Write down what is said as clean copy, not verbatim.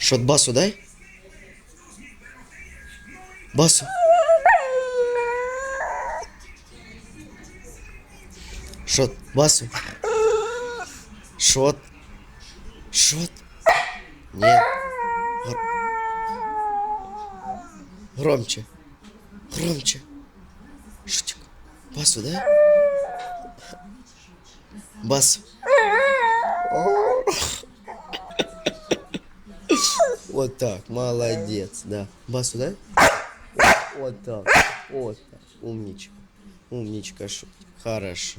Шот, басу дай. Басу. Шот, басу. Шот. Шот. Нет. Громче. Громче. Шутик. Басу, да? Басу. Вот так, молодец, да. Басу, да? Вот так, вот так. Умничка. Умничка, шутик. Хорошо.